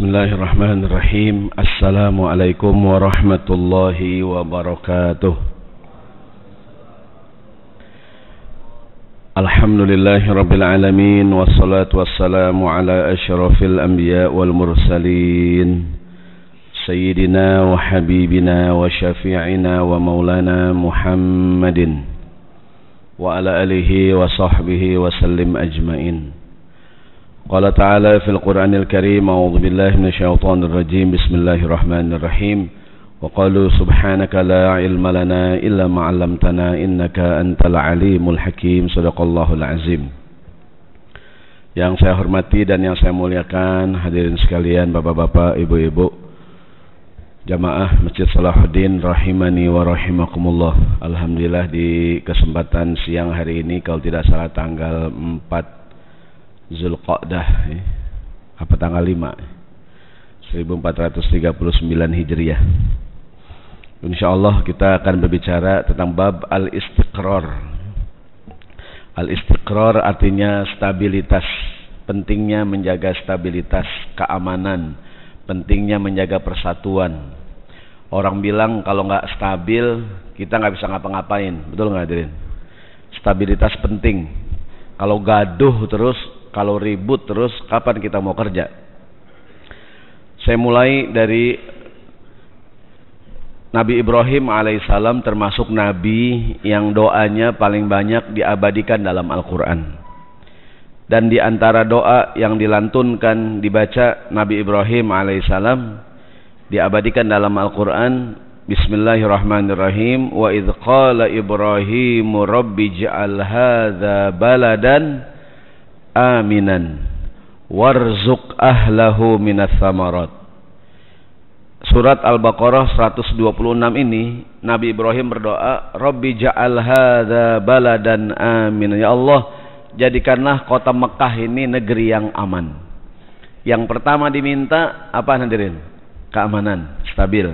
Bismillahirrahmanirrahim. Assalamualaikum warahmatullahi wabarakatuh. Alhamdulillahi rabbil alamin. Wassalatu wassalamu ala asyrafil anbiya wal mursalin, Sayyidina wa habibina wa syafi'ina wa maulana Muhammadin wa ala alihi wa sahbihi wa sallim ajmain. Qala ta'ala fil Qur'anil Karim, a'udzu billahi minasyaitonir rajim. Bismillahirrahmanirrahim. Wa qalu subhanaka la ilma lana illa ma 'allamtana innaka antal alimul hakim. Shadaqallahul azim. Yang saya hormati dan yang saya muliakan, hadirin sekalian, bapak-bapak, ibu-ibu, jamaah Masjid Salahuddin rahimani wa rahimakumullah. Alhamdulillah di kesempatan siang hari ini, kalau tidak salah tanggal 4 Zulqa'dah, apa tanggal 5 1439 Hijriah. Insyaallah kita akan berbicara tentang bab al-istiqrar. Al-istiqrar artinya stabilitas, pentingnya menjaga stabilitas, keamanan, pentingnya menjaga persatuan. Orang bilang kalau nggak stabil kita nggak bisa ngapa-ngapain, betul nggak hadirin? Stabilitas penting. Kalau gaduh terus, kalau ribut terus, kapan kita mau kerja? Saya mulai dari Nabi Ibrahim alaihissalam, termasuk nabi yang doanya paling banyak diabadikan dalam Al-Quran. Dan di antara doa yang dilantunkan, dibaca Nabi Ibrahim alaihissalam, diabadikan dalam Al-Quran, Bismillahirrahmanirrahim. Wa idh qala Ibrahimu rabbi ja'al hadha baladan aminan warzuq ahlahu minas samarat. Surat Al-Baqarah 126 ini Nabi Ibrahim berdoa, Rabbi ja'al hadha baladan aminan. Ya Allah, jadikanlah kota Mekah ini negeri yang aman. Yang pertama diminta apa hadirin? Keamanan, stabil.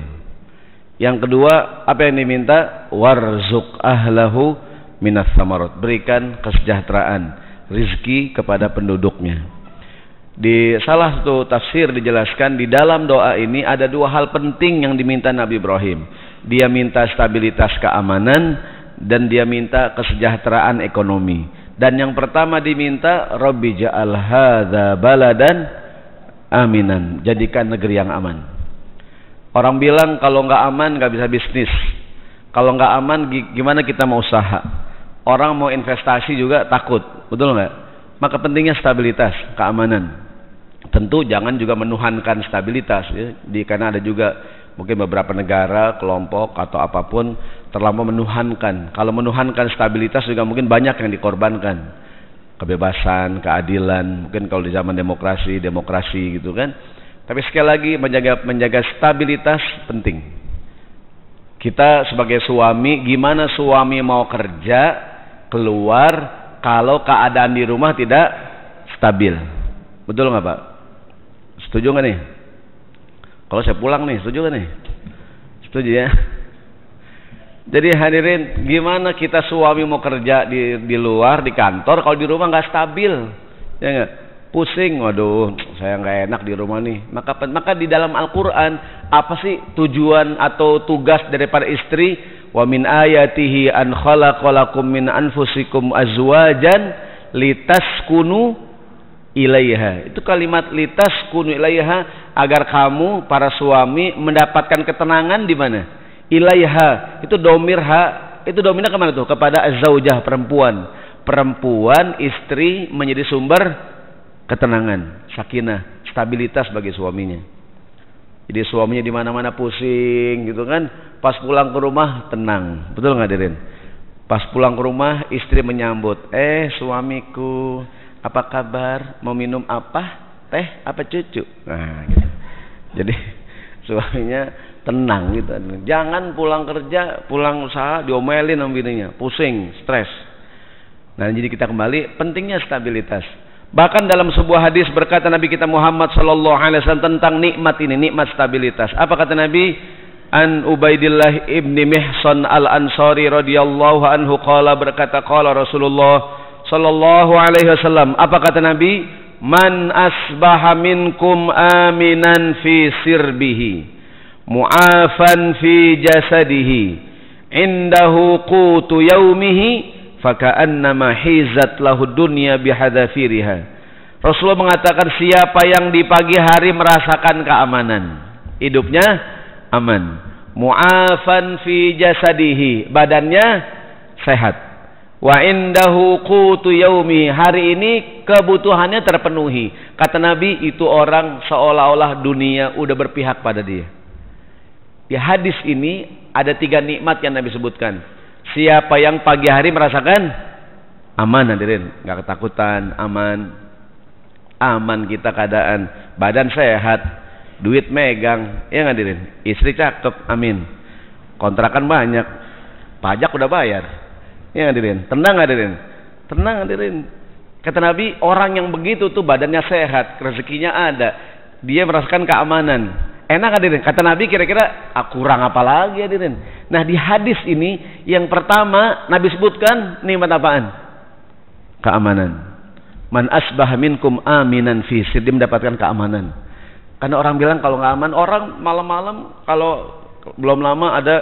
Yang kedua, apa yang diminta? Warzuq ahlahu minas samarat. Berikan kesejahteraan, rizki kepada penduduknya. Di salah satu tafsir dijelaskan, di dalam doa ini ada dua hal penting yang diminta Nabi Ibrahim. Dia minta stabilitas keamanan dan dia minta kesejahteraan ekonomi. Dan yang pertama diminta, Rabbi ja'al hadza baladan aminan. Jadikan negeri yang aman. Orang bilang kalau nggak aman nggak bisa bisnis. Kalau nggak aman gimana kita mau usaha? Orang mau investasi juga takut, betul nggak? Maka pentingnya stabilitas, keamanan. Tentu jangan juga menuhankan stabilitas, ya. Karena ada juga mungkin beberapa negara, kelompok atau apapun terlalu menuhankan. Kalau menuhankan stabilitas juga mungkin banyak yang dikorbankan. Kebebasan, keadilan, mungkin kalau di zaman demokrasi gitu kan. Tapi sekali lagi menjaga stabilitas penting. Kita sebagai suami, gimana suami mau kerja keluar kalau keadaan di rumah tidak stabil? Betul nggak Pak? Setuju nggak nih? Kalau saya pulang nih, setuju nggak nih? Setuju ya? Jadi hadirin, gimana kita suami mau kerja di luar, di kantor, kalau di rumah nggak stabil, ya nggak? Pusing, waduh, saya nggak enak di rumah nih. Maka di dalam Al-Quran, apa sih tujuan atau tugas daripada istri? Wa min ayatihi an khalaqalakum min anfusikum azwajan litaskunu ilaiha. Itu kalimat litaskunu ilaiha, agar kamu para suami mendapatkan ketenangan di mana? Ilaiha. Itu domirha. Itu domirnya kemana tuh? Kepada azzaujah, perempuan. Perempuan, istri menjadi sumber ketenangan, sakinah, stabilitas bagi suaminya. Jadi suaminya di mana-mana pusing gitu kan, pas pulang ke rumah tenang. Betul nggak hadirin? Pas pulang ke rumah istri menyambut, suamiku, apa kabar? Mau minum apa? Teh apa cucu? Nah, gitu. Jadi suaminya tenang gitu. Jangan pulang kerja, pulang usaha diomelin sama bininya, pusing, stres. Nah, jadi kita kembali, pentingnya stabilitas. Bahkan dalam sebuah hadis berkata Nabi kita Muhammad sallallahu alaihi wasallam tentang nikmat ini, nikmat stabilitas. Apa kata Nabi? An Ubaidillah ibni Mihsan al-Ansari radhiyallahu anhu qala, berkata qala Rasulullah sallallahu alaihi wasallam. Apa kata Nabi? man asbaha minkum aminan fi sirbihi mu'afan fi jasadihi indahu qutu yaumihi faka'annama hizat lahu dunya bihadafiriha. Rasulullah mengatakan siapa yang di pagi hari merasakan keamanan, hidupnya aman, mu'afan fi jasadihi, badannya sehat, wa indahu qutu yaumi, hari ini kebutuhannya terpenuhi. Kata Nabi, itu orang seolah-olah dunia udah berpihak pada dia. Di hadis ini ada 3 nikmat yang Nabi sebutkan. Siapa yang pagi hari merasakan aman, hadirin, nggak ketakutan, aman kita keadaan, badan sehat, duit megang, ya hadirin, istri cakep, amin, kontrakan banyak, pajak udah bayar, ya hadirin, tenang hadirin. Kata Nabi, orang yang begitu tuh badannya sehat, rezekinya ada, dia merasakan keamanan. Enak hadirin. Kata Nabi, kira-kira kurang apa lagi hadirin? Nah, di hadis ini yang pertama Nabi sebutkan nikmat apaan? Keamanan. Man asbah minkum aminan fi sirbi, mendapatkan keamanan. Karena orang bilang kalau nggak aman, orang malam-malam kalau belum lama ada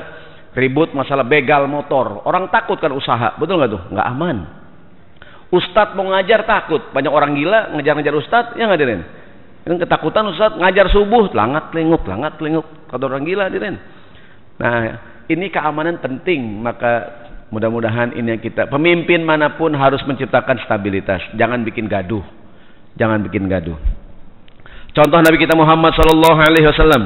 ribut masalah begal motor, orang takut kan usaha, betul nggak tuh? Nggak aman. Ustadz mau ngajar takut, banyak orang gila ngejar-ngejar ustadz, ya nggak hadirin? Yang ketakutan ustadz ngajar subuh, langak linguk, kata orang gila hadirin. Nah, ini keamanan penting, maka mudah-mudahan ini yang kita, pemimpin manapun harus menciptakan stabilitas, jangan bikin gaduh. Contoh Nabi kita Muhammad sallallahu alaihi wasallam.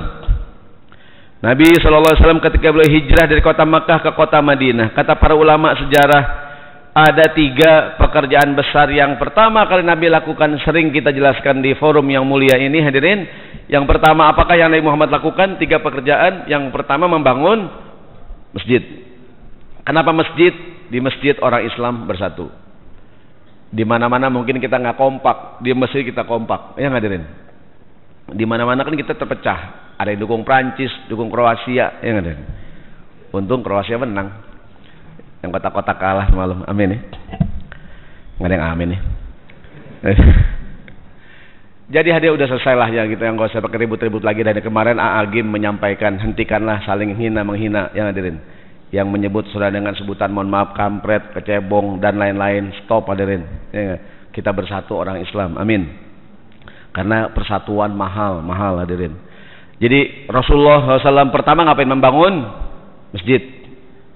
Nabi sallallahu alaihi wasallam ketika beliau hijrah dari kota Makkah ke kota Madinah, kata para ulama sejarah, ada 3 pekerjaan besar yang pertama kali Nabi lakukan, sering kita jelaskan di forum yang mulia ini hadirin. Yang pertama, apakah yang Nabi Muhammad lakukan? 3 pekerjaan. Yang pertama, membangun masjid. Kenapa masjid? Di masjid orang Islam bersatu. Di mana-mana mungkin kita nggak kompak, di masjid kita kompak, ya hadirin. Di mana-mana kan kita terpecah. Ada yang dukung Prancis, dukung Kroasia, ya hadirin. Untung Kroasia menang. Yang kota-kota kalah semalam, amin ya. Nggak ada yang amin ya. Jadi hadir udah selesai lah ya gitu, yang gak usah pakai ribut-ribut lagi. Dari kemarin Agim menyampaikan, hentikanlah saling menghina yang hadirin. Yang menyebut sudah dengan sebutan mohon maaf, kampret, kecebong dan lain-lain, stop hadirin. Ya, kita bersatu orang Islam, amin. Karena persatuan mahal hadirin. Jadi Rasulullah SAW pertama ngapain? Membangun masjid.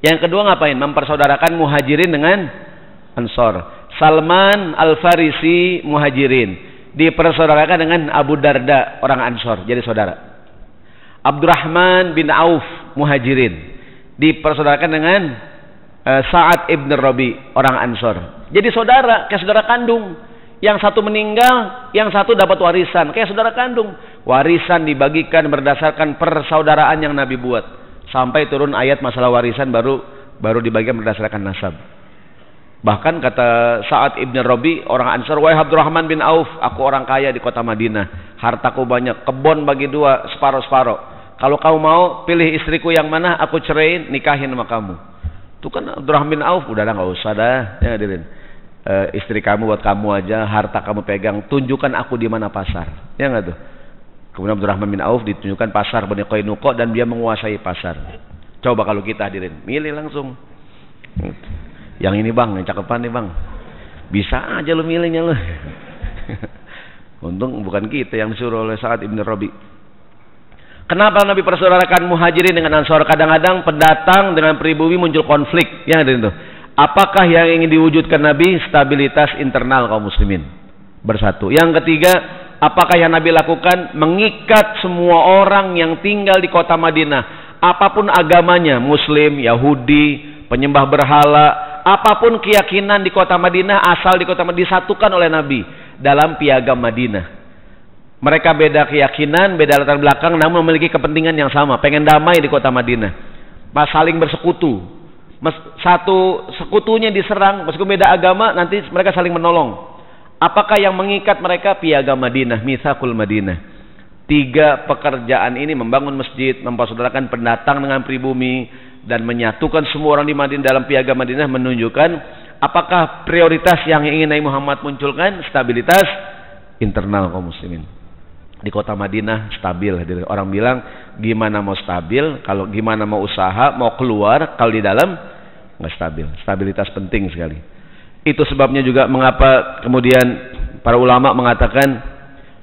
Yang kedua ngapain? Mempersaudarakan muhajirin dengan ansor. Salman Al-Farisi muhajirin, dipersaudarakan dengan Abu Darda orang ansor, jadi saudara. Abdurrahman bin Auf muhajirin, dipersaudarakan dengan Sa'ad ibn Rabi orang ansor, jadi saudara, kayak saudara kandung. Yang satu meninggal, yang satu dapat warisan, kayak saudara kandung. Warisan dibagikan berdasarkan persaudaraan yang Nabi buat. Sampai turun ayat masalah warisan baru dibagikan berdasarkan nasab. Bahkan kata Sa'ad ibn Rabi orang Ansar, wahai Abdurrahman bin Auf, aku orang kaya di kota Madinah, hartaku banyak, kebun bagi 2, separuh-separuh. Kalau kamu mau pilih istriku yang mana, aku ceraiin, nikahin sama kamu. Itu kan Abdurrahman bin Auf, udahlah nggak usah dah, ya hadirin. Istri kamu buat kamu aja, harta kamu pegang, tunjukkan aku di mana pasar, ya nggak tuh? Kemudian Abdurrahman bin Auf ditunjukkan pasar Bani Qainuqa dan dia menguasai pasar. Coba kalau kita hadirin, milih langsung. Yang ini bang, yang cakepan nih bang. Bisa aja lu milihnya lu. Untung bukan kita yang disuruh oleh Sa'ad ibn Rabi. Kenapa Nabi persaudarakan muhajirin dengan ansor? Kadang-kadang pendatang dengan pribumi muncul konflik. Ya hadirin tuh. Apakah yang ingin diwujudkan Nabi? Stabilitas internal kaum muslimin. Bersatu. Yang ketiga, apakah yang Nabi lakukan? Mengikat semua orang yang tinggal di kota Madinah, apapun agamanya, Muslim, Yahudi, penyembah berhala, apapun keyakinan di kota Madinah, asal di kota Madinah, disatukan oleh Nabi dalam piagam Madinah. Mereka beda keyakinan, beda latar belakang, namun memiliki kepentingan yang sama, pengen damai di kota Madinah. Pas saling bersekutu, satu sekutunya diserang, meskipun beda agama, nanti mereka saling menolong. Apakah yang mengikat mereka? Piagam Madinah, Mitsaqul Madinah. 3 pekerjaan ini, membangun masjid, mempersaudarakan pendatang dengan pribumi, dan menyatukan semua orang di Madinah dalam piagam Madinah, menunjukkan apakah prioritas yang ingin Nabi Muhammad munculkan? Stabilitas internal kaum muslimin. Di kota Madinah stabil. Orang bilang gimana mau stabil, kalau gimana mau usaha, mau keluar, kalau di dalam nggak stabil. Stabilitas penting sekali. Itu sebabnya juga mengapa kemudian para ulama mengatakan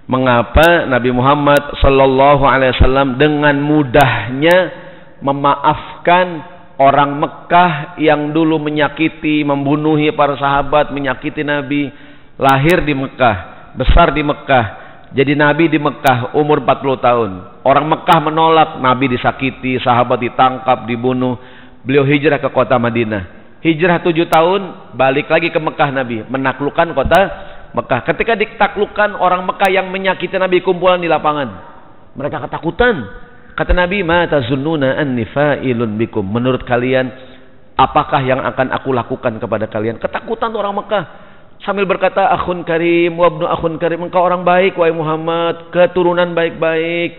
mengapa Nabi Muhammad sallallahu alaihi wasallam dengan mudahnya memaafkan orang Mekah yang dulu menyakiti, membunuhi para sahabat, menyakiti Nabi, lahir di Mekah, besar di Mekah. Jadi Nabi di Mekah umur 40 tahun. Orang Mekah menolak, Nabi disakiti, sahabat ditangkap, dibunuh. Beliau hijrah ke kota Madinah. Hijrah 7 tahun, balik lagi ke Mekah Nabi, menaklukkan kota Mekah. Ketika ditaklukkan, orang Mekah yang menyakiti Nabi kumpulan di lapangan. Mereka ketakutan. Kata Nabi, "Ma tazunnuna anni fa'ilun bikum?" Menurut kalian, apakah yang akan aku lakukan kepada kalian? Ketakutan orang Mekah. Sambil berkata, "Akhun karim, wabnu akhun karim." Engkau orang baik, wahai Muhammad, keturunan baik-baik.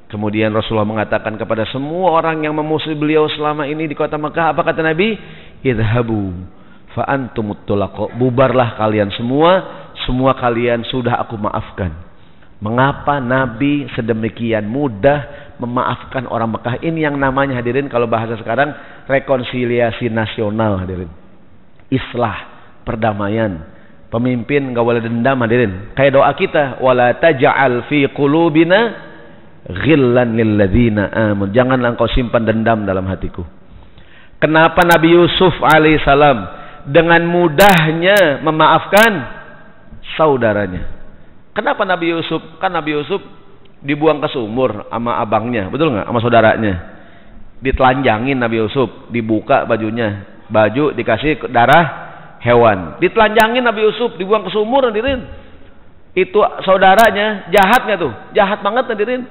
Kemudian Rasulullah mengatakan kepada semua orang yang memusuhi beliau selama ini di kota Mekah, apa kata Nabi? "Idhabu fa antumut tulaqa." Bubarlah kalian semua kalian sudah aku maafkan. Mengapa Nabi sedemikian mudah memaafkan orang Mekah? Ini yang namanya, hadirin, kalau bahasa sekarang, rekonsiliasi nasional, hadirin. Islah, perdamaian. Pemimpin nggak boleh dendam, hadirin. Kayak doa kita, wala taj'al fi qulubina ghillan lil ladzina amanu. Janganlah engkau simpan dendam dalam hatiku. Kenapa Nabi Yusuf alaihissalam dengan mudahnya memaafkan saudaranya? Kenapa Nabi Yusuf? Kan Nabi Yusuf dibuang ke sumur sama abangnya, betul nggak? Sama saudaranya. Ditelanjangin Nabi Yusuf, dibuka bajunya, baju dikasih darah hewan. Ditelanjangin Nabi Yusuf, dibuang ke sumur, hadirin. Itu saudaranya, jahat nggak tuh? Jahat banget, hadirin.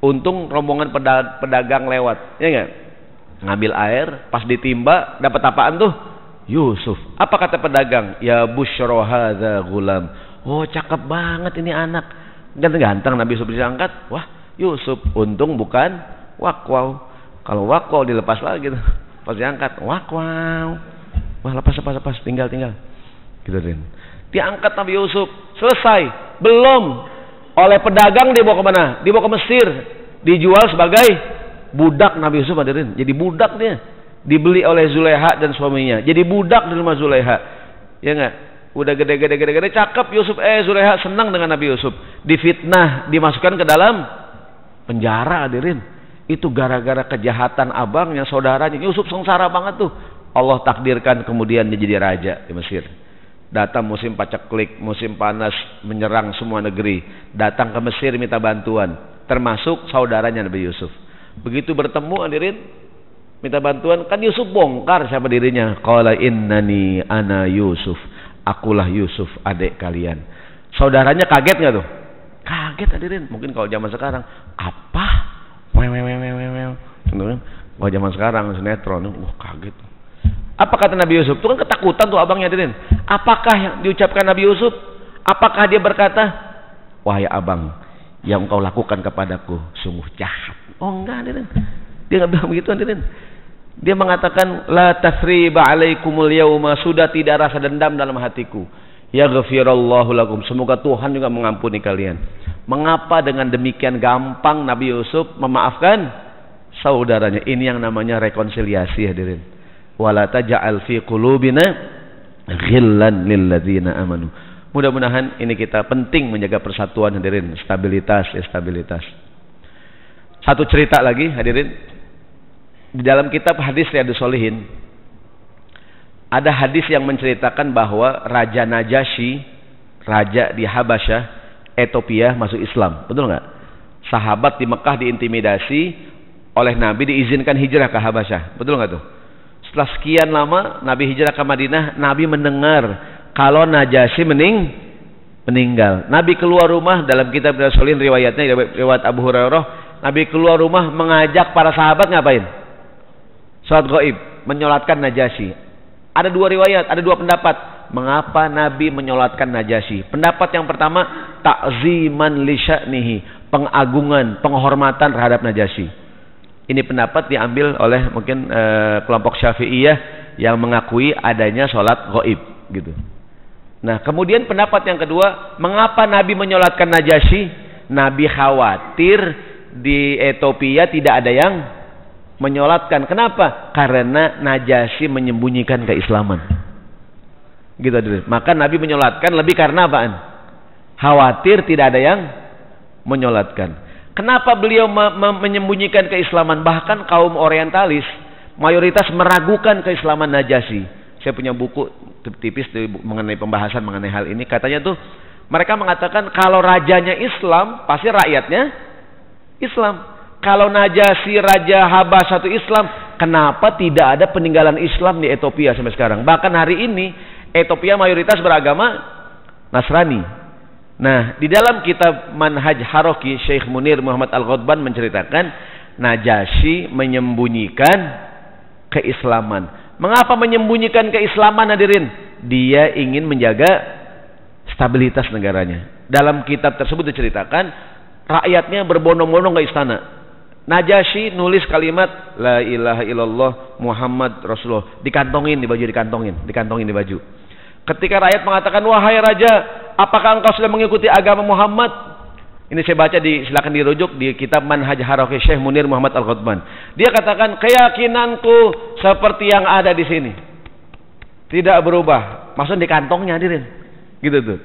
Untung rombongan pedagang lewat, ya nggak? Ngambil air, pas ditimba, dapat apaan tuh? Yusuf. Apa kata pedagang? Ya busyra hadza gulam. Oh, cakep banget ini anak. Ganteng-ganteng. Nabi Yusuf diangkat. Wah, Yusuf. Untung bukan wakwaw. Kalau wakwaw dilepas lagi tuh. Pas diangkat, wakwaw. Wah, lepas, tinggal. Gitu, Din. Diangkat Nabi Yusuf, selesai. Belum. Oleh pedagang dibawa ke mana? Dibawa ke Mesir. Dijual sebagai budak Nabi Yusuf, hadirin. Jadi budak dia. Dibeli oleh Zulaiha dan suaminya. Jadi budak di rumah Zulaiha. Ya enggak? Udah gede, cakep Yusuf. Zulaiha senang dengan Nabi Yusuf. Difitnah, dimasukkan ke dalam penjara, hadirin. Itu gara-gara kejahatan abangnya, saudaranya. Yusuf sengsara banget tuh. Allah takdirkan kemudian dia jadi raja di Mesir. Datang musim paceklik, musim panas, menyerang semua negeri. Datang ke Mesir minta bantuan, termasuk saudaranya Nabi Yusuf. Begitu bertemu, hadirin, minta bantuan, kan Yusuf bongkar siapa dirinya. Qala innani ana Yusuf. Akulah Yusuf, adik kalian. Saudaranya kaget nggak tuh? Kaget, hadirin. Mungkin kalau zaman sekarang, apa? Kalau zaman sekarang sinetron, kaget. Apa kata Nabi Yusuf? Itu kan ketakutan tuh abangnya, hadirin. Apakah yang diucapkan Nabi Yusuf? Apakah dia berkata, wahai abang, yang engkau lakukan kepadaku sungguh jahat? Oh enggak, hadirin. Dia nggak bilang begitu, hadirin. Dia mengatakan, la tasriba alaikumul yauma, sudah tidak rasa dendam dalam hatiku. Yaghfirallahu lakum, semoga Tuhan juga mengampuni kalian. Mengapa dengan demikian gampang Nabi Yusuf memaafkan saudaranya? Ini yang namanya rekonsiliasi, hadirin. Wala taj'al fi qulubina ghillan lil ladzina amanu. Mudah-mudahan ini kita penting menjaga persatuan, hadirin, stabilitas. Satu cerita lagi, hadirin. Di dalam kitab hadis Riyadhus Shalihin ada hadis yang menceritakan bahwa Raja Najasyi, raja di Habasyah, Ethiopia, masuk Islam. Betul nggak? Sahabat di Mekah diintimidasi oleh Nabi, diizinkan hijrah ke Habasyah. Betul nggak tuh? Setelah sekian lama Nabi hijrah ke Madinah, Nabi mendengar kalau Najasyi meninggal. Nabi keluar rumah, dalam kitab Riyadhus Shalihin riwayatnya, riwayat Abu Hurairah, Nabi keluar rumah mengajak para sahabat ngapain? Salat gaib, menyolatkan Najasyi. Ada dua riwayat, ada dua pendapat. Mengapa Nabi menyolatkan Najasyi? Pendapat yang pertama, ta'ziman li sya'nihi, pengagungan, penghormatan terhadap Najasyi. Ini pendapat diambil oleh mungkin kelompok Syafi'iyah yang mengakui adanya sholat gaib, gitu. Nah, kemudian pendapat yang kedua, mengapa Nabi menyolatkan Najasyi? Nabi khawatir di Ethiopia tidak ada yang menyolatkan. Kenapa? Karena Najasyi menyembunyikan keislaman. Gitu, maka Nabi menyolatkan lebih karena apaan? Khawatir tidak ada yang menyolatkan. Kenapa beliau menyembunyikan keislaman? Bahkan kaum orientalis mayoritas meragukan keislaman Najasyi. Saya punya buku tipis mengenai pembahasan mengenai hal ini. Katanya tuh mereka mengatakan kalau rajanya Islam, pasti rakyatnya Islam. Kalau Najasyi raja Habasyah itu Islam, kenapa tidak ada peninggalan Islam di Ethiopia sampai sekarang? Bahkan hari ini Ethiopia mayoritas beragama Nasrani. Nah, di dalam kitab Manhaj Haroki, Syekh Munir Muhammad Al-Ghadban menceritakan Najasyi menyembunyikan keislaman. Mengapa menyembunyikan keislaman, hadirin? Dia ingin menjaga stabilitas negaranya. Dalam kitab tersebut diceritakan rakyatnya berbondong-bondong ke istana. Najasyi nulis kalimat La ilaha illallah Muhammad Rasulullah, dikantongin di baju, dikantongin di baju. Ketika rakyat mengatakan, wahai raja, apakah engkau sudah mengikuti agama Muhammad? Ini saya baca, silakan dirujuk di kitab Manhaj Haroki Syekh Munir Muhammad Al-Ghadban. Dia katakan, keyakinanku seperti yang ada di sini, tidak berubah. Maksudnya di kantongnya, hadirin. Gitu tuh.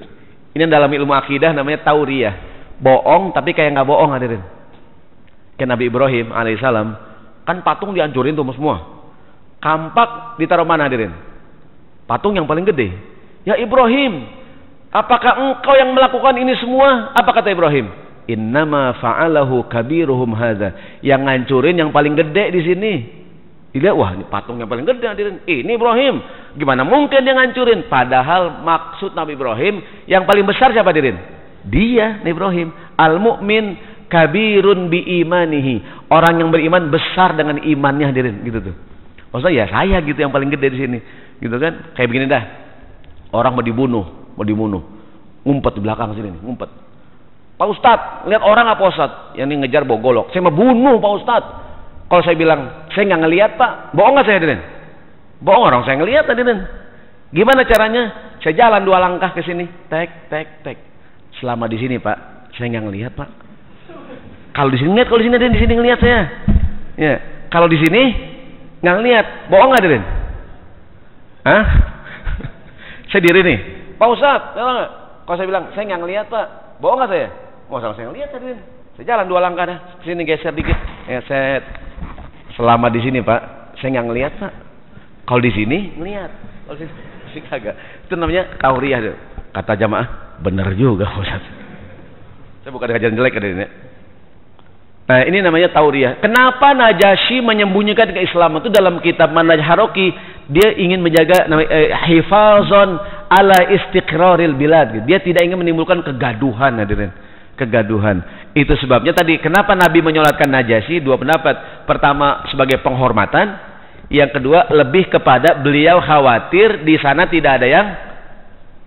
Ini dalam ilmu akidah namanya tauriyah. Bohong tapi kayak nggak bohong, hadirin. Kayak Nabi Ibrahim alaihissalam, kan patung dihancurin tuh semua. Kampak ditaruh mana, hadirin? Patung yang paling gede. Ya Ibrahim, apakah engkau yang melakukan ini semua? Apa kata Ibrahim? Innama fa'alahu kabiruhum hadza. Yang ngancurin yang paling gede di sini. Dilihat, wah ini patung yang paling gede, hadirin. Ini Ibrahim. Gimana mungkin dia ngancurin? Padahal maksud Nabi Ibrahim yang paling besar siapa, hadirin? Dia, Nabi Ibrahim. Al-mu'min kabirun bi imanihi. Orang yang beriman besar dengan imannya, hadirin. Gitu tuh. Maksudnya ya saya gitu yang paling gede di sini. Gitu kan? Kayak begini dah. Orang mau dibunuh. Ngumpet di belakang sini nih, ngumpet. Pak Ustadz, lihat orang apa Ustadz? Yang ini ngejar bawa golok. Saya mau bunuh Pak Ustadz. Kalau saya bilang, saya nggak ngelihat Pak. Bohong nggak saya, hadirin? Bohong, orang saya ngelihat, hadirin. Gimana caranya? Saya jalan 2 langkah ke sini. Tek. Selama di sini Pak, saya nggak ngelihat Pak. Kalau di sini lihat, kalau di sini, di sini ngelihat saya. Ya, kalau di sini nggak ngelihat. Bohong nggak, hadirin? Hah? Saya diri nih, Pak Ustadz, nggak? Kalau saya bilang, saya nggak ngelihat Pak, bohong nggak saya? Oh, saya ngelihat, hadirin. Saya jalan 2 langkah dah, sini geser dikit, set. Selama di sini Pak, saya nggak ngelihat Pak. Kalau di sini ngelihat, kalau di sini kagak. Itu namanya tauriyah. Kata jamaah, benar juga Ustadz. Saya bukan kajian jelek, hadirin ya. Nah, ini namanya tauriyah. Kenapa Najasyi menyembunyikan keislaman? Itu dalam kitab Manhaj Haroki, dia ingin menjaga hifazon ala istiqraril bilad. Dia tidak ingin menimbulkan kegaduhan, hadirin. Kegaduhan. Itu sebabnya tadi kenapa Nabi menyolatkan Najasyi? 2 pendapat. Pertama sebagai penghormatan, yang kedua lebih kepada beliau khawatir di sana tidak ada yang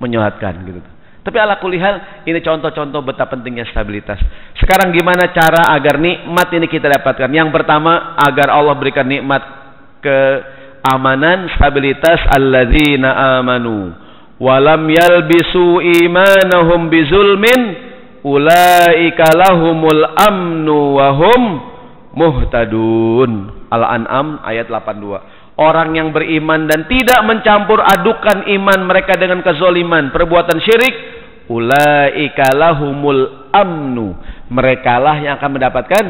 menyolatkan, gitu. Tapi ala kulli hal, ini contoh-contoh betapa pentingnya stabilitas. Sekarang gimana cara agar nikmat ini kita dapatkan? Yang pertama, agar Allah berikan nikmat keamanan, stabilitas. Alladzina amanu walam yalbisu imanahum bizulmin ulaika lahumul amnu wahum muhtadun. Al-An'am ayat 82. Orang yang beriman dan tidak mencampur adukan iman mereka dengan kezoliman, perbuatan syirik, ulaika lahumul amnu. Merekalah yang akan mendapatkan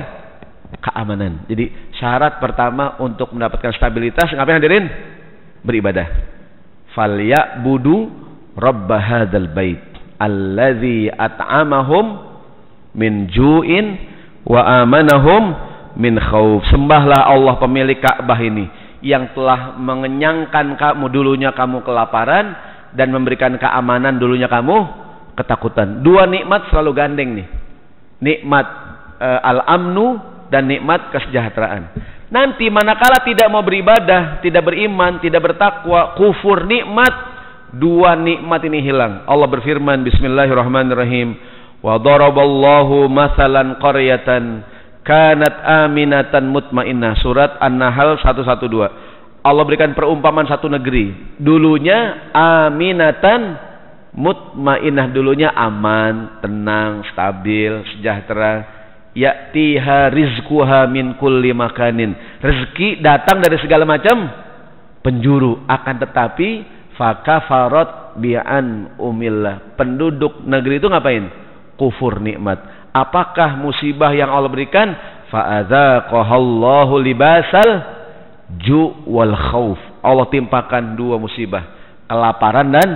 keamanan. Jadi syarat pertama untuk mendapatkan stabilitas, ngapain, hadirin? Beribadah. Falyabudu rabb hadzal bait allazi at'amahum min ju'in wa amanahum min khauf. Sembahlah Allah pemilik Ka'bah ini yang telah mengenyangkan kamu, dulunya kamu kelaparan, dan memberikan keamanan, dulunya kamu ketakutan. 2 nikmat selalu gandeng nih. Nikmat al-amnu dan nikmat kesejahteraan. Nanti manakala tidak mau beribadah, tidak beriman, tidak bertakwa, kufur nikmat, 2 nikmat ini hilang. Allah berfirman, bismillahirrahmanirrahim, wa daraballahu mathalan qaryatan kanat aminatan mutmainnah. Surat An-Nahl 112. Allah berikan perumpamaan satu negeri, dulunya aminatan Mutmainah dulunya aman, tenang, stabil, sejahtera. Ya'tiha rizquha min kulli makanin. Rezeki datang dari segala macam penjuru, akan tetapi fakafarat bi'an umillah. Penduduk negeri itu ngapain? Kufur nikmat. Apakah musibah yang Allah berikan? Fa'adzaqahallahu libasal ju' wal khauf. Allah timpakan dua musibah, kelaparan dan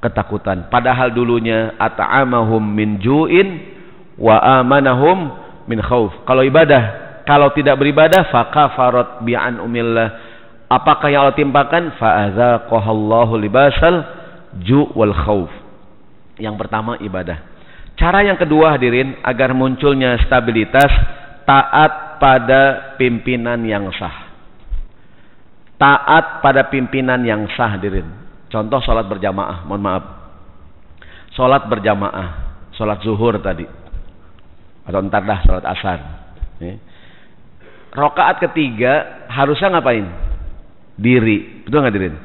ketakutan. Padahal dulunya at'amahum min ju'in wa amanahum min khauf. Kalau ibadah, kalau tidak beribadah, fakafarat bi'an umillah. Apakah yang Allah timpakan? Fa'adzaqahallahu libasal ju' wal khauf. Yang pertama ibadah. Cara yang kedua hadirin, agar munculnya stabilitas, taat pada pimpinan yang sah. Taat pada pimpinan yang sah hadirin. Contoh sholat berjamaah, mohon maaf. Sholat berjamaah, sholat zuhur tadi, atau ntar dah sholat asar. Rakaat ketiga harusnya ngapain? Diri, betul nggak hadirin?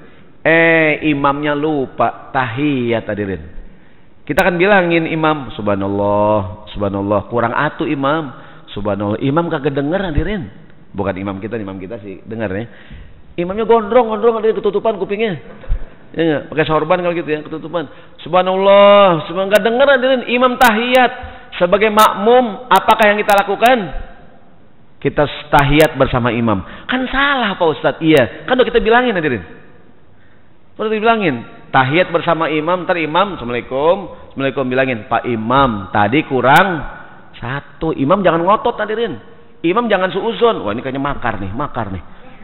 Imamnya lupa tahiyat hadirin. Kita akan bilangin imam, subhanallah, subhanallah, kurang atu imam, subhanallah. Imam kagak denger hadirin. Bukan imam kita sih dengar ya. Imamnya gondrong hadirin, ketutupan kupingnya. Ya, pakai sorban kalau gitu ya, ketutupan. Subhanallah, subhanallah, enggak dengar hadirin. Imam tahiyat. Sebagai makmum, apakah yang kita lakukan? Kita tahiyat bersama imam. Kan salah Pak Ustadz. Iya, kan udah kita bilangin hadirin. Udah dibilangin, tahiyat bersama imam, ntar imam, assalamualaikum, assalamualaikum, bilangin, Pak Imam, tadi kurang satu. Imam jangan ngotot hadirin. Imam jangan suuzon. Wah ini kayaknya makar nih.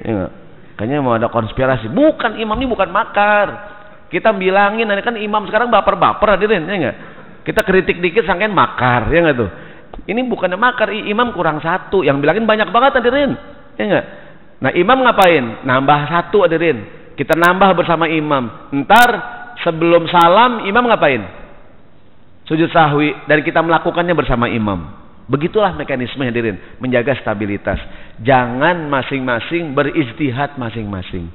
Ya, kayaknya mau ada konspirasi. Bukan, imam ini bukan makar. Kita bilangin, kan imam sekarang baper-baper hadirin, ya enggak? Kita kritik dikit sangkain makar, ya enggak tuh? Ini bukannya makar, imam kurang satu. Yang bilangin banyak banget hadirin, ya enggak? Nah imam ngapain? Nambah satu hadirin. Kita nambah bersama imam. Ntar sebelum salam imam ngapain? Sujud sahwi. Dan kita melakukannya bersama imam. Begitulah mekanisme hadirin, menjaga stabilitas. Jangan masing-masing berijtihad masing-masing.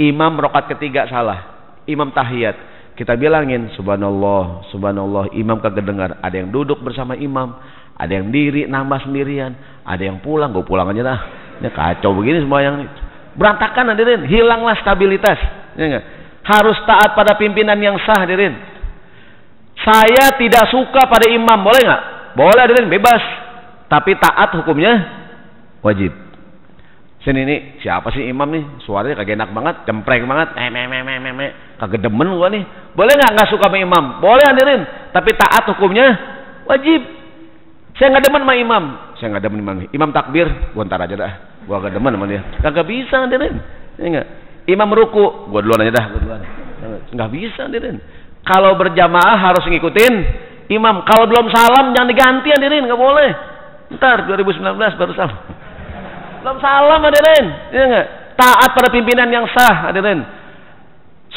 Imam rakaat ketiga salah, imam tahiyat, kita bilangin subhanallah, subhanallah, imam kagak dengar. Ada yang duduk bersama imam, ada yang diri nambah sendirian, ada yang pulang, gue pulang aja dah. Ini kacau begini semua yang berantakan hadirin, hilanglah stabilitas. Ya enggak? Harus taat pada pimpinan yang sah hadirin. Saya tidak suka pada imam, boleh nggak? Boleh hadirin, bebas. Tapi taat hukumnya wajib. Sini nih, siapa sih imam nih? Suaranya kagak enak banget, cempreng banget, kagak demen gua nih. Boleh nggak suka sama imam? Boleh hadirin. Tapi taat hukumnya wajib. Saya nggak demen sama imam. Saya nggak demen imam. Imam takbir, gua ntar aja dah. Gua kagak demen sama dia. Kagak bisa hadirin. Ya enggak? Imam ruku, gua duluan aja dah. Nggak bisa hadirin. Kalau berjamaah harus ngikutin imam. Kalau belum salam jangan diganti hadirin, nggak boleh. Ntar 2019 baru salam. Belum salam hadirin, ya enggak? Taat pada pimpinan yang sah hadirin.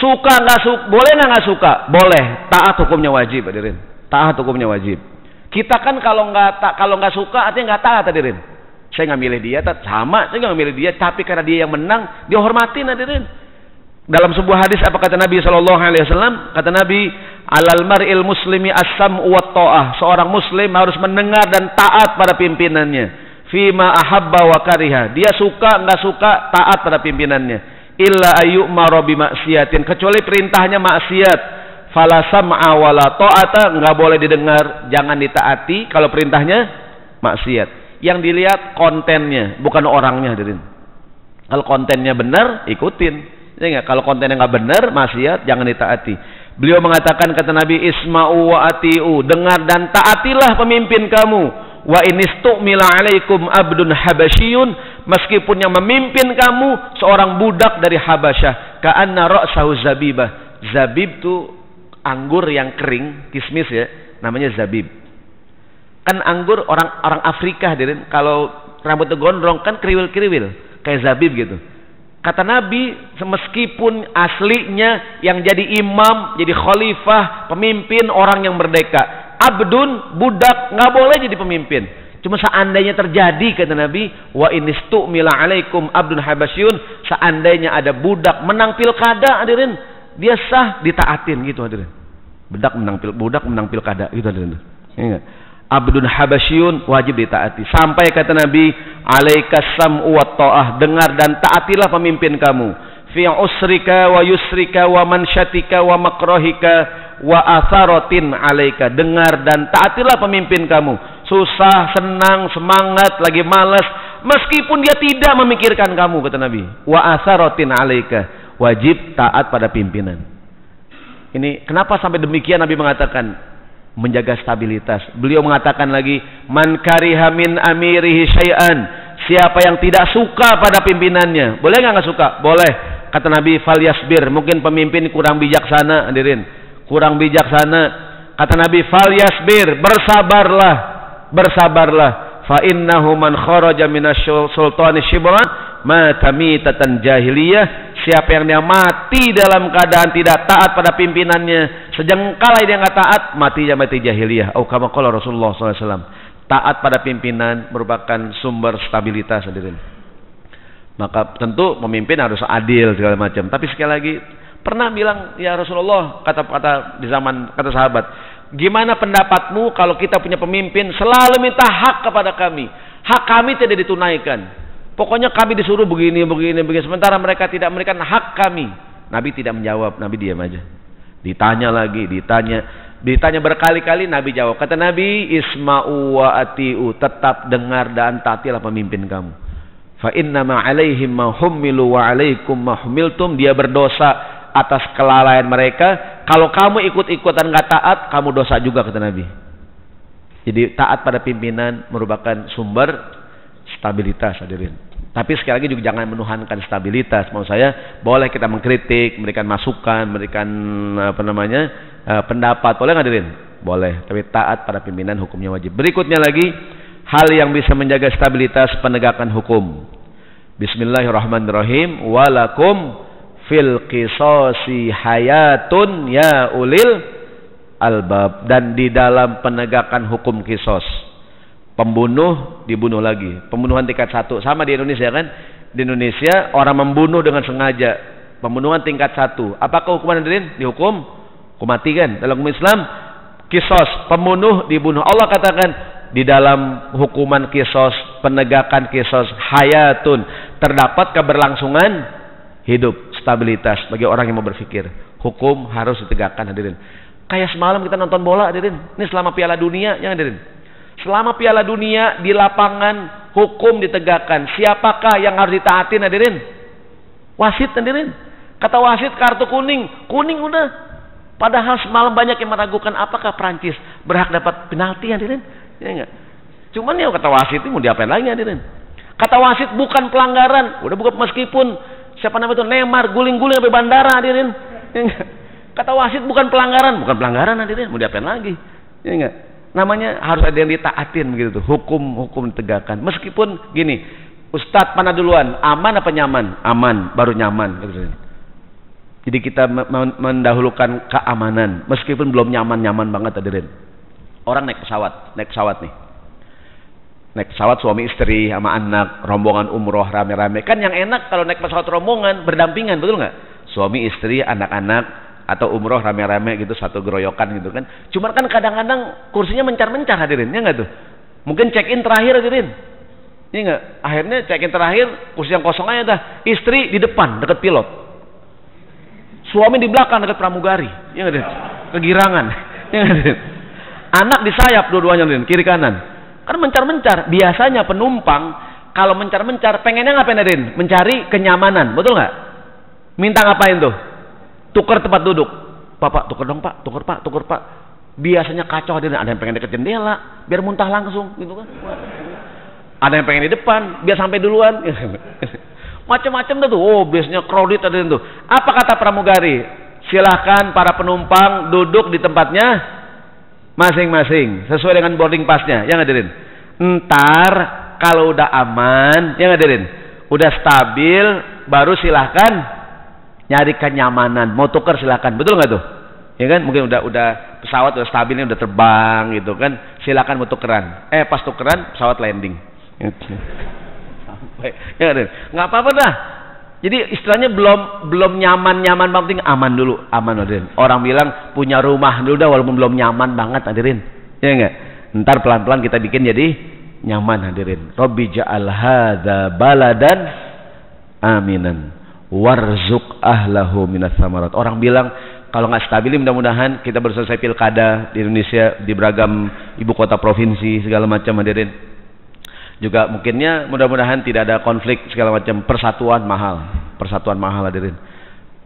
Suka nggak suka, boleh nggak suka? Boleh. Taat hukumnya wajib hadirin. Taat hukumnya wajib. Kita kan kalau nggak suka artinya nggak taat hadirin. Saya nggak milih dia, sama. Saya nggak milih dia, tapi karena dia yang menang, dihormatin hadirin. Dalam sebuah hadis apa kata Nabi SAW? Kata Nabi, alal mar'il muslimi as-sam'u wa ta'ah. Seorang muslim harus mendengar dan taat pada pimpinannya. Fima ahabba wa kariha. Dia suka enggak suka, taat pada pimpinannya. Illa ayyumara bi maksiatin, kecuali perintahnya maksiat. Fala sam'a wala ta'ata, enggak boleh didengar, jangan ditaati kalau perintahnya maksiat. Yang dilihat kontennya, bukan orangnya hadirin. Kalau kontennya benar, ikutin. Ya enggak? Kalau kontennya enggak benar, maksiat, jangan ditaati. Beliau mengatakan, kata Nabi, isma'u wa ati'u, dengar dan taatilah pemimpin kamu. Wa inistu'mila alaikum abdun habasyiyun, meskipun yang memimpin kamu seorang budak dari Habasyah, ka'anna ra'sahu zabibah. Zabib itu anggur yang kering, kismis ya, namanya zabib. Kan anggur orang Afrika hadirin, kalau rambutnya gondrong kan kriwil-kriwil, kayak zabib gitu. Kata Nabi, meskipun aslinya yang jadi imam, jadi khalifah, pemimpin, orang yang merdeka, abdun, budak, nggak boleh jadi pemimpin. Cuma seandainya terjadi, kata Nabi, wa inistu'mila alaikum abdun habasyun, seandainya ada budak menang pilkada hadirin, dia sah, ditaatin gitu hadirin. Budak menang pilkada gitu. Ya, abdun habasyun wajib ditaati. Sampai kata Nabi, alaikas sam'u wat ta'ah, dengar dan taatilah pemimpin kamu. Fi usrika wa yusrika wa mansyatika wa makrahika wa atharatin alaika. Dengar dan taatilah pemimpin kamu. Susah, senang, semangat, lagi malas, meskipun dia tidak memikirkan kamu, kata Nabi. Wa atharatin alaika. Wajib taat pada pimpinan. Ini kenapa sampai demikian Nabi mengatakan menjaga stabilitas. Beliau mengatakan lagi, man kariha min amirihi syai'an, siapa yang tidak suka pada pimpinannya. Boleh nggak suka? Boleh. Kata Nabi, falyasbir. Mungkin pemimpin kurang bijaksana, hadirin. Kurang bijaksana. Kata Nabi, falyasbir, bersabarlah. Bersabarlah. Fa innahu man kharaja minasy sultani shibran mata mitatan jahiliyah. Siapa yang dia mati dalam keadaan tidak taat pada pimpinannya, sejengkal dia nggak taat, matinya mati jahiliyah. Atau kama qala Rasulullah SAW. Taat pada pimpinan merupakan sumber stabilitas, hadirin. Maka tentu pemimpin harus adil segala macam. Tapi sekali lagi, pernah bilang, ya Rasulullah, kata sahabat, gimana pendapatmu kalau kita punya pemimpin selalu minta hak kepada kami, hak kami tidak ditunaikan. Pokoknya kami disuruh begini. Sementara mereka tidak memberikan hak kami. Nabi tidak menjawab. Nabi diam aja. Ditanya lagi. Ditanya berkali-kali. Nabi jawab. Kata Nabi, isma'u wa ati'u. Tetap dengar dan taatilah pemimpin kamu. Fa innama alaihim ma hummilu wa alaikum ma humiltum. Dia berdosa atas kelalaian mereka. Kalau kamu ikut-ikutan gak taat, kamu dosa juga, kata Nabi. Jadi taat pada pimpinan merupakan sumber stabilitas, hadirin. Tapi sekali lagi juga jangan menuhankan stabilitas. Mau saya, boleh kita mengkritik, memberikan masukan, memberikan pendapat, boleh nggak, hadirin? Boleh. Tapi taat pada pimpinan hukumnya wajib. Berikutnya lagi, hal yang bisa menjaga stabilitas penegakan hukum. Bismillahirrahmanirrahim. Walakum fil qisasi hayatun ya ulil albab. Dan di dalam penegakan hukum kisos, pembunuh dibunuh lagi. Pembunuhan tingkat 1. Sama di Indonesia kan? Di Indonesia orang membunuh dengan sengaja. Pembunuhan tingkat 1. Apakah hukuman, hadirin? Dihukum hukum mati kan? Dalam hukum Islam, kisos, pembunuh dibunuh. Allah katakan di dalam hukuman kisos, penegakan kisos, hayatun, terdapat keberlangsungan hidup, stabilitas bagi orang yang mau berpikir. Hukum harus ditegakkan, hadirin. Kayak semalam kita nonton bola, hadirin. Ini selama Piala Dunia, ya hadirin. Selama Piala Dunia di lapangan hukum ditegakkan. Siapakah yang harus ditaatin, hadirin? Wasit, hadirin. Kata wasit kartu kuning, kuning udah. Padahal semalam banyak yang meragukan apakah Prancis berhak dapat penalti, hadirin. Ya enggak? Cuman ya kata wasit itu mau diapain lagi, hadirin? Kata wasit bukan pelanggaran. Udah bukan, meskipun siapa namanya itu Neymar guling-guling sampai bandara, hadirin. Ya enggak? Kata wasit bukan pelanggaran, hadirin. Mau diapain lagi? Ya enggak? Namanya harus ada yang ditaatin begitu tuh. Hukum ditegakkan. Meskipun gini, Ustadz mana duluan? Aman apa nyaman? Aman, baru nyaman. Jadi kita mendahulukan keamanan. Meskipun belum nyaman banget, hadirin. Orang naik pesawat nih. Naik pesawat suami istri sama anak, rombongan umroh rame-rame. Kan yang enak kalau naik pesawat rombongan berdampingan, betul nggak? Suami istri, anak-anak, atau umroh rame-rame gitu, satu geroyokan gitu kan. Cuman kan kadang-kadang kursinya mencar-mencar, hadirin, ya nggak tuh? Mungkin check-in terakhir, hadirin. Iya nggak? Akhirnya check-in terakhir, kursi yang kosong aja dah. Istri di depan, dekat pilot. Suami di belakang, dekat pramugari. Ya nggak, hadirin? Kegirangan. Ya nggak, hadirin? Anak di sayap dua-duanya, hadirin, kiri kanan. Kan mencar-mencar. Biasanya penumpang kalau mencar-mencar, pengennya ngapain, hadirin? Mencari kenyamanan, betul nggak? Minta ngapain tuh? Tukar tempat duduk. Pak, tukar dong Pak, tukar Pak. Biasanya kacau, hadirin. Ada yang pengen dekat jendela, biar muntah langsung, gitu kan. Ada yang pengen di depan, biar sampai duluan. Macam-macam tuh. Oh, biasanya crowded, hadirin tuh. Apa kata pramugari? Silahkan para penumpang duduk di tempatnya masing-masing, sesuai dengan boarding pass-nya, ya hadirin. Ntar kalau udah aman, ya hadirin, udah stabil, baru silahkan nyari kenyamanan, mau tuker silakan, betul nggak tuh? Ya kan, mungkin udah pesawat udah stabilnya, udah terbang gitu kan, silakan mau tukeran. Pas tukeran pesawat landing. Sampai, ya kan, nggak apa-apa dah. Jadi istilahnya belum nyaman penting aman dulu, aman hadirin. Orang bilang punya rumah dulu dah walaupun belum nyaman banget hadirin. Ya enggak? Ntar pelan-pelan kita bikin jadi nyaman hadirin. Rabbi ja'al hadza baladan aminan warzuq ahlahu minas samarat. Orang bilang kalau nggak stabil mudah-mudahan kita baru selesai pilkada di Indonesia di beragam ibu kota provinsi segala macam hadirin. Juga mungkinnya mudah-mudahan tidak ada konflik segala macam, persatuan mahal hadirin.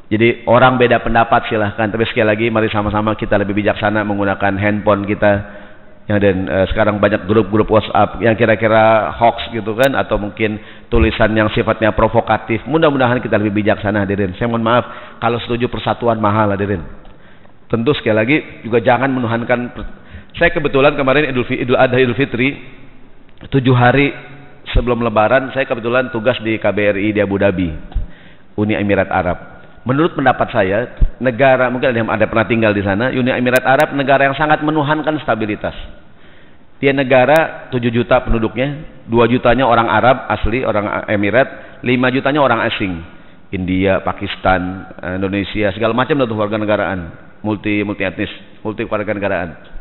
Jadi orang beda pendapat silahkan, tapi sekali lagi mari sama-sama kita lebih bijaksana menggunakan handphone kita. Ya, dan sekarang banyak grup-grup WhatsApp yang kira-kira hoax gitu kan, atau mungkin tulisan yang sifatnya provokatif. Mudah-mudahan kita lebih bijaksana hadirin. Saya mohon maaf kalau setuju persatuan mahal hadirin. Tentu sekali lagi juga jangan menuhankan. Saya kebetulan kemarin Idul Adha Idul Fitri 7 hari sebelum Lebaran saya kebetulan tugas di KBRI di Abu Dhabi, Uni Emirat Arab. Menurut pendapat saya, negara mungkin ada yang pernah tinggal di sana, Uni Emirat Arab negara yang sangat menuhankan stabilitas. Dia negara 7 juta penduduknya, 2 jutanya orang Arab asli, orang Emirat, 5 jutanya orang asing. India, Pakistan, Indonesia, segala macam itu warga negaraan, multi etnis, multi warga negaraan.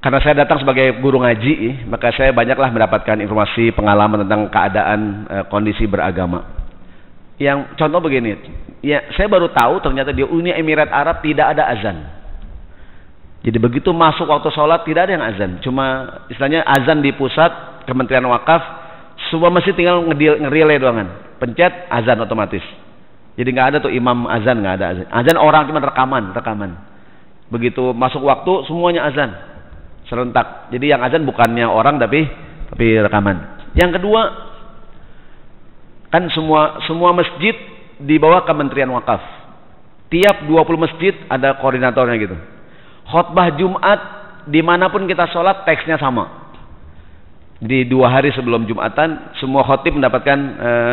Karena saya datang sebagai guru ngaji, maka saya banyaklah mendapatkan informasi, pengalaman tentang keadaan kondisi beragama. Yang contoh begini, ya saya baru tahu ternyata di Uni Emirat Arab tidak ada azan. Jadi begitu masuk waktu sholat tidak ada yang azan, cuma istilahnya azan di pusat Kementerian Wakaf, semua masjid tinggal ngerilai doangan, pencet azan otomatis. Jadi nggak ada tuh imam azan, nggak ada azan. Azan orang cuma rekaman. Begitu masuk waktu semuanya azan serentak. Jadi yang azan bukannya orang tapi rekaman. Yang kedua, kan semua masjid di bawah Kementerian Wakaf. Tiap 20 masjid ada koordinatornya gitu. Khotbah Jumat dimanapun kita sholat teksnya sama. Jadi 2 hari sebelum Jumatan semua khotib mendapatkan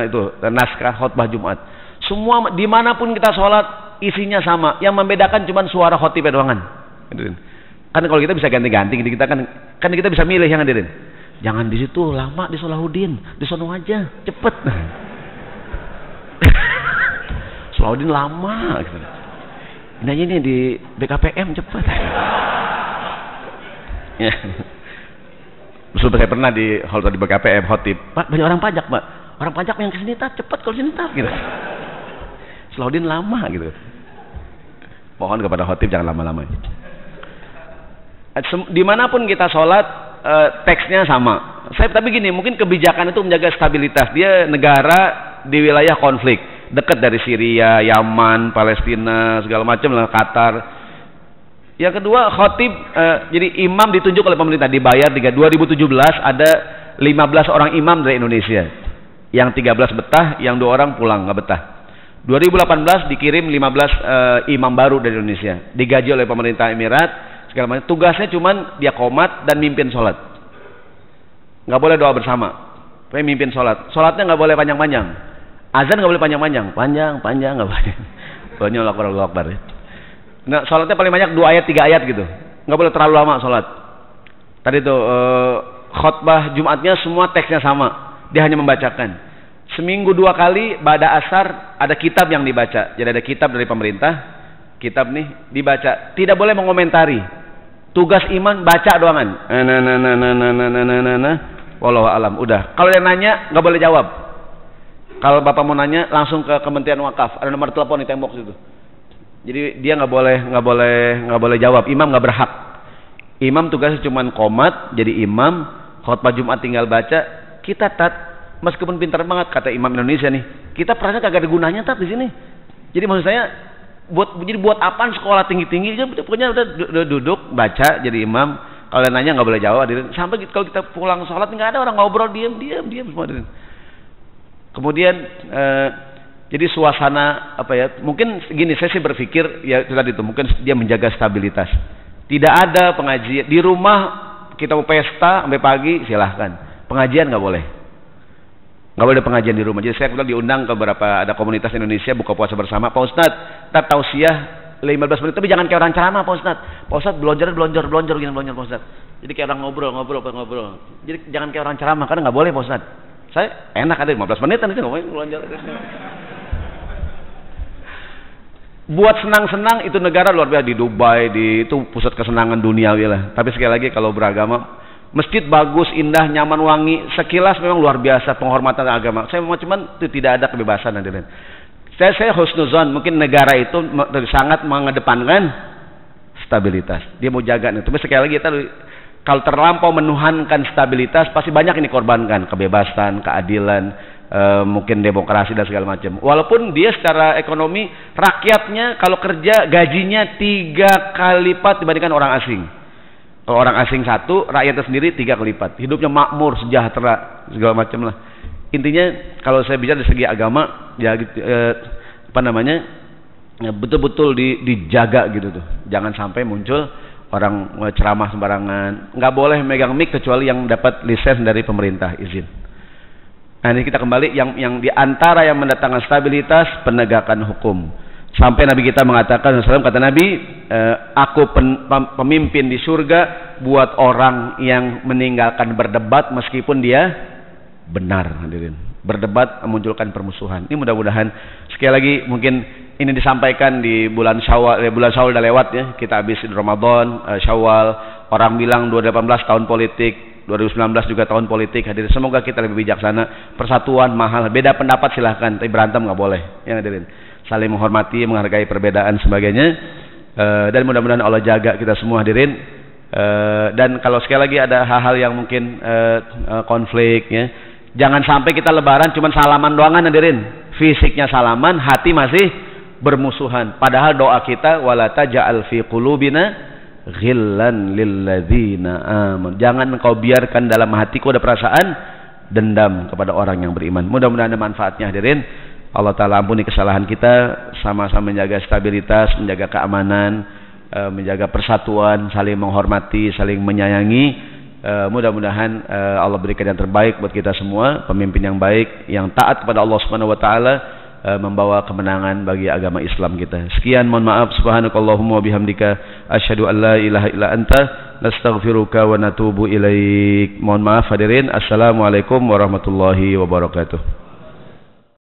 itu naskah khotbah Jumat. Semua dimanapun kita sholat isinya sama. Yang membedakan cuma suara khotibnya doangan. Kan kalau kita bisa ganti-ganti, kita kan kita bisa milih yang hadirin. Jangan di situ lama, di Salahuddin, di sono aja, cepet. Salahuddin lama gitu. Ini di BKPM cepet. Ya. Saya pernah di hal di BKPM khotib. Pak, banyak orang pajak, Pak. Orang pajak yang kesini cepet, kalau sini gitu. Salahuddin lama gitu. Mohon kepada khotib jangan lama-lama. Dimanapun kita sholat teksnya sama. Tapi gini, mungkin kebijakan itu menjaga stabilitas. Dia negara di wilayah konflik, dekat dari Syria, Yaman, Palestina, segala macam lah, Qatar. Yang kedua, khotib jadi imam ditunjuk oleh pemerintah, dibayar. 2017 ada 15 orang imam dari Indonesia. Yang 13 betah, yang 2 orang pulang nggak betah. 2018 dikirim 15 imam baru dari Indonesia, digaji oleh pemerintah Emirat. Segala macam. Tugasnya cuman dia qomat dan mimpin sholat. Nggak boleh doa bersama. Tapi mimpin sholat. Sholatnya nggak boleh panjang-panjang. Azan nggak boleh panjang-panjang. Panjang nggak boleh. Banyak Allahu Akbar. Nah, sholatnya paling banyak 2 ayat 3 ayat gitu. Nggak boleh terlalu lama sholat. Tadi tuh khotbah Jumatnya semua teksnya sama. Dia hanya membacakan. Seminggu 2 kali ba'da asar ada kitab yang dibaca. Jadi ada kitab dari pemerintah. Kitab nih dibaca. Tidak boleh mengomentari. Tugas iman baca doangan. Wallahu alam. Udah. Kalau yang nanya nggak boleh jawab. Kalau bapak mau nanya langsung ke Kementerian Wakaf. Ada nomor telepon di tembok situ. Jadi dia nggak boleh jawab. Imam nggak berhak. Imam tugasnya cuma qomat. Jadi imam. Khotbah Jumat tinggal baca. Kita meskipun pintar banget kata imam Indonesia nih. Kita perasaan kagak ada gunanya di sini. Jadi maksud saya buat apaan sekolah tinggi-tinggi, pokoknya udah duduk baca jadi imam. Kalau nanya nggak boleh jawab. Sampai kalau kita pulang sholat nggak ada orang ngobrol, diam semua. Kemudian jadi suasana apa ya? Mungkin gini, saya sih berpikir ya tadi itu mungkin dia menjaga stabilitas. Tidak ada pengajian di rumah, kita mau pesta sampai pagi silahkan. Pengajian nggak boleh. Nggak boleh pengajian di rumah. Jadi saya kebetulan diundang ke beberapa ada komunitas Indonesia buka puasa bersama. Pak Ustadz, tak tausiah 15 menit, tapi jangan kayak orang ceramah Pak Ustadz. Pak Ustadz belonjor gini Pak Ustadz. Jadi kayak orang ngobrol. Jadi jangan kayak orang ceramah karena nggak boleh Pak Ustadz. Saya enak ada 15 menitan itu ngomongin jalan. Buat senang-senang itu negara luar biasa, di Dubai, itu pusat kesenangan duniawi lah. Tapi sekali lagi kalau beragama, masjid bagus, indah, nyaman, wangi, sekilas memang luar biasa penghormatan agama. Saya mau cuman itu tidak ada kebebasan hadirin. Saya husnuzon, mungkin negara itu sangat mengedepankan stabilitas. Dia mau jaga nih. Tapi sekali lagi kita kalau terlampau menuhankan stabilitas pasti banyak ini korbankan, kebebasan, keadilan, mungkin demokrasi dan segala macam. Walaupun dia secara ekonomi rakyatnya kalau kerja gajinya 3 kali lipat dibandingkan orang asing. Kalau orang asing 1, rakyatnya sendiri 3 kali lipat. Hidupnya makmur, sejahtera, segala macam lah. Intinya kalau saya bicara dari segi agama, ya betul-betul dijaga gitu tuh. Jangan sampai muncul orang ceramah sembarangan. Nggak boleh megang mic kecuali yang dapat lisensi dari pemerintah, izin. Nah ini kita kembali yang diantara yang mendatangkan stabilitas penegakan hukum. Sampai Nabi kita mengatakan, kata Nabi, aku pemimpin di surga buat orang yang meninggalkan berdebat meskipun dia benar, hadirin. Berdebat memunculkan permusuhan. Ini mudah-mudahan sekali lagi mungkin ini disampaikan di bulan Syawal. Bulan Syawal udah lewat ya. Kita habis Ramadan, Syawal. Orang bilang 2018 tahun politik. 2019 juga tahun politik, hadirin. Semoga kita lebih bijaksana. Persatuan mahal, beda pendapat silahkan, tapi berantem nggak boleh, ya hadirin. Saling menghormati, menghargai perbedaan sebagainya. Dan mudah-mudahan Allah jaga kita semua, hadirin. Dan kalau sekali lagi ada hal-hal yang mungkin konflik, ya, jangan sampai kita lebaran cuma salaman doangan, hadirin. Fisiknya salaman, hati masih bermusuhan. Padahal doa kita, wala taj'al fi qulubina ghillan lilladzina amanu. Jangan engkau biarkan dalam hatiku ada perasaan dendam kepada orang yang beriman. Mudah-mudahan ada manfaatnya, hadirin. Allah Ta'ala ampuni kesalahan kita, sama-sama menjaga stabilitas, menjaga keamanan, menjaga persatuan, saling menghormati, saling menyayangi. Mudah-mudahan Allah berikan yang terbaik buat kita semua, pemimpin yang baik, yang taat kepada Allah Subhanahu wa taala, membawa kemenangan bagi agama Islam kita. Sekian, mohon maaf. Subhanakallahumma wa bihamdika asyhadu an la ilaha illa anta nastaghfiruka wa natubu ilaik. Mohon maaf hadirin. Assalamualaikum warahmatullahi wabarakatuh.